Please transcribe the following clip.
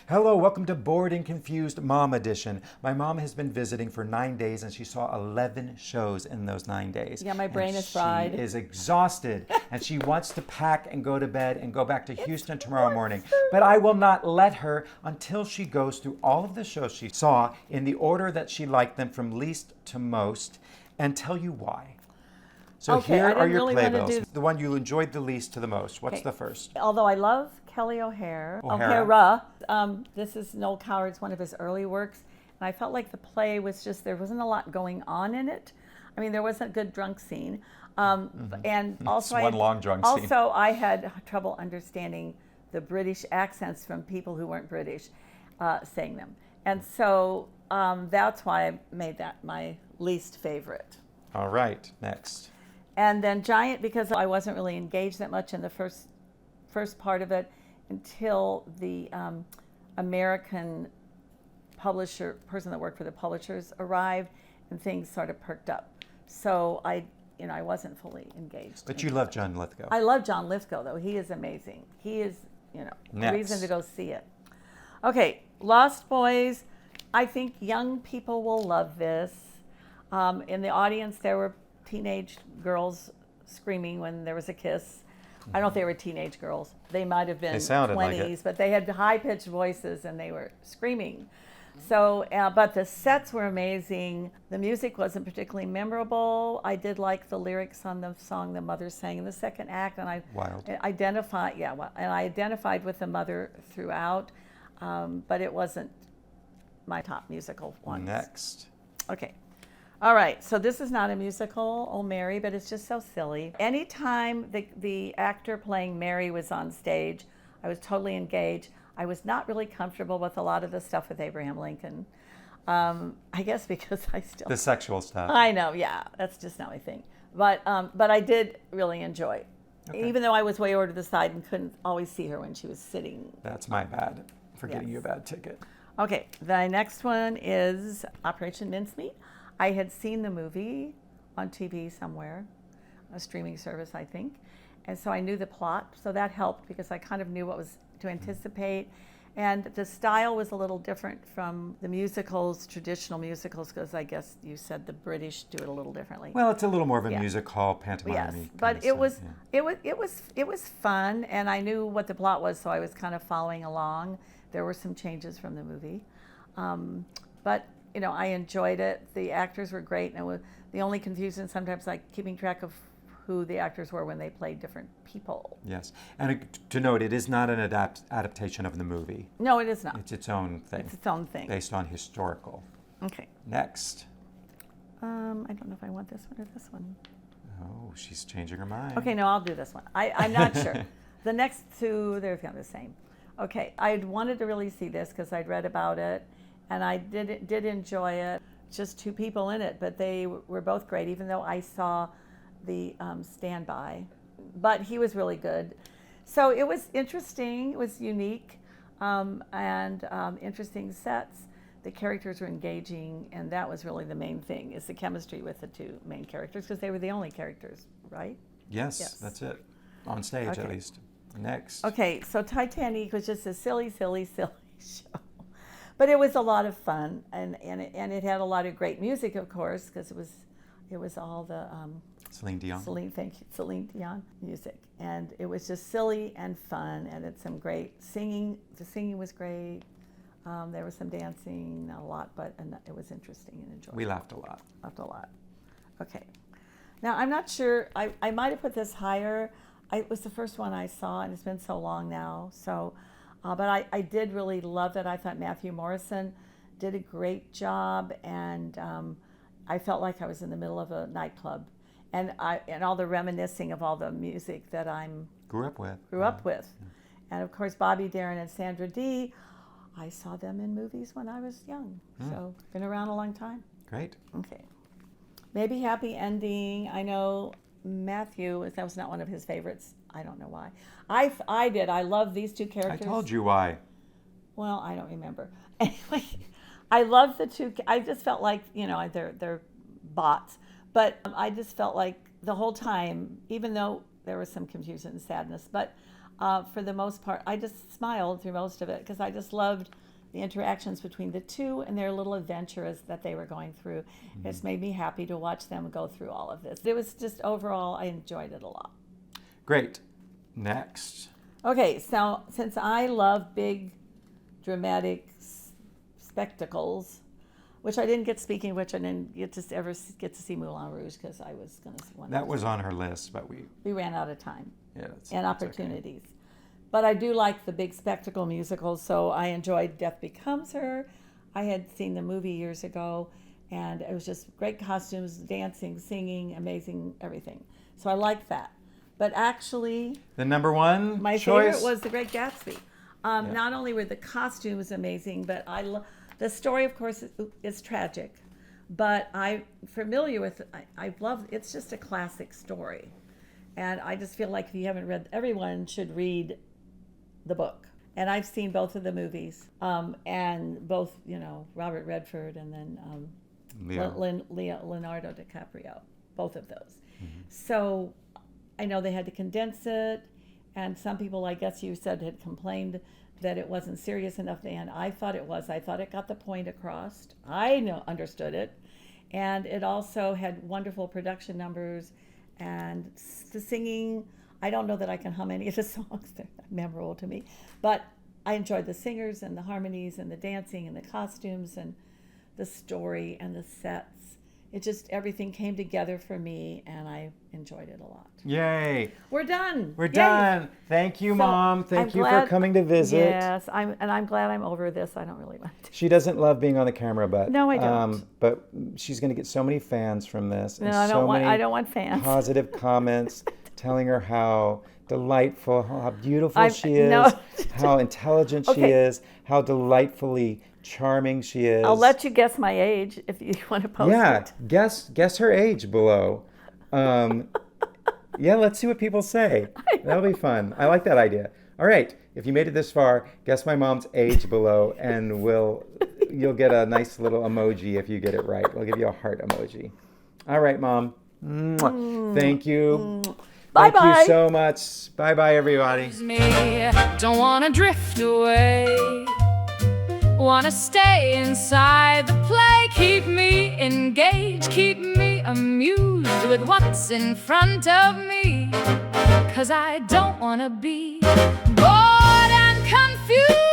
Hello, welcome to Bored and Confused Mom Edition. My mom has been visiting for 9 days and she saw 11 shows in those 9 days. Yeah, my brain is fried. She is exhausted and she wants to pack and go to bed and go back to Houston tomorrow morning. But I will not let her until she goes through all of the shows she saw in the order that she liked them from least to most and tell you why. So Okay, here I are didn't your really wanna playbills. do- The one you enjoyed the least to the most. What's Okay. the first? Although I love Kelly O'Hara. O'Hara. This is Noël Coward's one of his early works, and I felt like the play was just, there wasn't a lot going on in it. I mean, there wasn't a good drunk scene, and also It's one long drunk scene. Also, I had trouble understanding the British accents from people who weren't British saying them, and so that's why I made that my least favorite. All right, next. And then Giant, because I wasn't really engaged that much in the first part of it until the American person that worked for the publishers arrived, and things sort of perked up. So I wasn't fully engaged. But you love John Lithgow. I love John Lithgow, though. He is amazing. He is, a Next. reason to go see it. Okay, Lost Boys. I think young people will love this. In the audience, there were teenage girls screaming when there was a kiss. I don't know if they were teenage girls. They might have been They sounded 20s, like it. but they had high-pitched voices and they were screaming. So, but the sets were amazing. The music wasn't particularly memorable. I did like the lyrics on the song the mother sang in the second act, and I identified with the mother throughout, but it wasn't my top musical one. Next. Okay. All right, so this is not a musical, Oh Mary, but it's just so silly. Anytime the actor playing Mary was on stage, I was totally engaged. I was not really comfortable with a lot of the stuff with Abraham Lincoln. I guess because I still... The sexual stuff. I know, yeah, that's just not my thing. But I did really enjoy it, Okay. even though I was way over to the side and couldn't always see her when she was sitting. That's my bad for getting Yes. you a bad ticket. Okay, the next one is Operation Mincemeat. I had seen the movie on TV somewhere, a streaming service, I think. And so I knew the plot, so that helped because I kind of knew what was to anticipate. And the style was a little different from the musicals, traditional musicals, because I guess you said the British do it a little differently. Well, it's a little more of a Yeah. music hall pantomime. Yes, but it was fun, and I knew what the plot was, so I was kind of following along. There were some changes from the movie, but I enjoyed it. The actors were great, and it was the only confusion sometimes, like keeping track of who the actors were when they played different people. Yes, and to note, it is not an adaptation of the movie. No, it is not. It's its own thing. It's its own thing. Based on historical. Okay. Next. I don't know if I want this one or this one. Oh, she's changing her mind. Okay, no, I'll do this one. I'm not sure. The next two, they're kind of the same. Okay, I wanted to really see this because I'd read about it, and I did enjoy it. Just two people in it, but they were both great, even though I saw the standby. But he was really good. So it was interesting. It was unique, and interesting sets. The characters were engaging, and that was really the main thing, is the chemistry with the two main characters, because they were the only characters, right? Yes, that's it. On stage, Okay. at least. Next. Okay, so Titanic was just a silly, silly, silly show. But it was a lot of fun, and it had a lot of great music, of course, because it was all the Celine Dion. Celine Dion music, and it was just silly and fun, and it's some great singing. The singing was great. There was some dancing, not a lot, but it was interesting and enjoyable. We laughed a lot. Laughed a lot. Okay, now I'm not sure. I might have put this higher. It was the first one I saw, and it's been so long now. So. But I did really love it. I thought Matthew Morrison did a great job, and I felt like I was in the middle of a nightclub, and all the reminiscing of all the music that I Grew up with. Yeah. And of course Bobby Darin and Sandra Dee. I saw them in movies when I was young, so been around a long time. Great. Okay, maybe happy ending. I know Matthew, that was not one of his favorites. I don't know why. I did. I love these two characters. I told you why. Well, I don't remember. Anyway, I love the two. I just felt like, they're bots. But I just felt like the whole time, even though there was some confusion and sadness, but for the most part, I just smiled through most of it because I just loved the interactions between the two and their little adventures that they were going through. It's made me happy to watch them go through all of this. It was just overall, I enjoyed it a lot. Great. Next. Okay, so since I love big, dramatic spectacles, which I didn't get, speaking of which, I didn't get to ever get to see Moulin Rouge because I was going to see one. That was on her list, but we ran out of time it's and opportunities. Okay. But I do like the big spectacle musicals, so I enjoyed Death Becomes Her. I had seen the movie years ago, and it was just great costumes, dancing, singing, amazing everything. So I liked that. But actually, the number one my choice? favorite was The Great Gatsby. Not only were the costumes amazing, but the story, of course, is tragic. But I'm familiar with it. I love it's just a classic story. And I just feel like if you haven't read, everyone should read the book. And I've seen both of the movies, and both, Robert Redford and then Leonardo DiCaprio, both of those. Mm-hmm. So I know they had to condense it, and some people, I guess you said, had complained that it wasn't serious enough to end. I thought it was. I thought it got the point across. I understood it. And it also had wonderful production numbers and the singing. I don't know that I can hum any of the songs. They're not memorable to me. But I enjoyed the singers and the harmonies and the dancing and the costumes and the story and the sets. It just, everything came together for me, and I enjoyed it a lot. Yay. We're done. We're done. Thank you, Mom. Thank you for coming to visit. Yes, I'm glad I'm over this. I don't really want to. She doesn't love being on the camera, but no, I don't. But she's going to get so many fans from this. No, and I don't want fans. Positive comments telling her how delightful, how beautiful she is, how intelligent she is, how delightfully charming she is. I'll let you guess my age if you want to post it. Yeah, guess her age below. Let's see what people say. That'll be fun. I like that idea. All right, if you made it this far, guess my mom's age below, and you'll get a nice little emoji if you get it right. We'll give you a heart emoji. All right, Mom. Thank you. Bye-bye. Thank you so much. Bye-bye, everybody. Don't want to drift away. Want to stay inside the play. Keep me engaged, keep me amused with what's in front of me. 'Cause I don't want to be bored and confused.